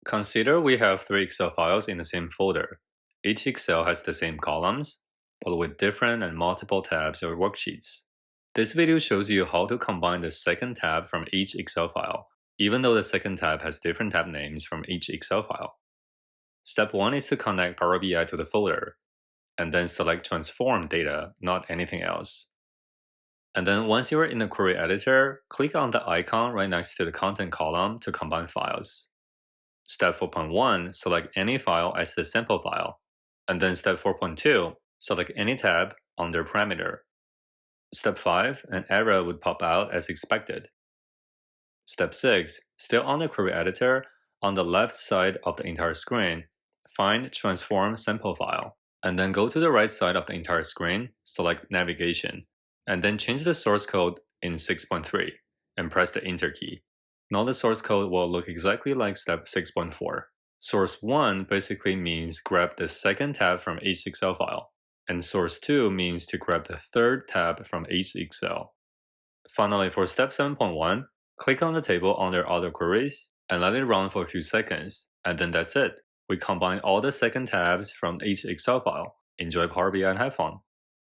Consider we have three Excel files in the same folder. Each Excel has the same columns, but with different and multiple tabs or worksheets. This video shows you how to combine the second tab from each Excel file, even though the second tab has different tab names from each Excel file. Step 1 is to connect PowerBi to the folder, and then select Transform Data, not anything else. And then once you are in the query editor, click on the icon right next to the content column to combine files. Step 4.1, select any file as the sample file. And then step 4.2, select any tab under parameter. Step 5, an error would pop out as expected. Step 6, still on the query editor, on the left side of the entire screen, find Transform Sample File. And then go to the right side of the entire screen, select Navigation, and then change the source code in 6.3 and press the Enter key. Now the source code will look exactly like step 6.4. Source 1 basically means grab the second tab from each Excel file, and source 2 means to grab the third tab from each Excel. Finally, for step 7.1, click on the table under Other Queries and let it run for a few seconds, and then that's it. We combine all the second tabs from each Excel file. Enjoy Power BI and have fun!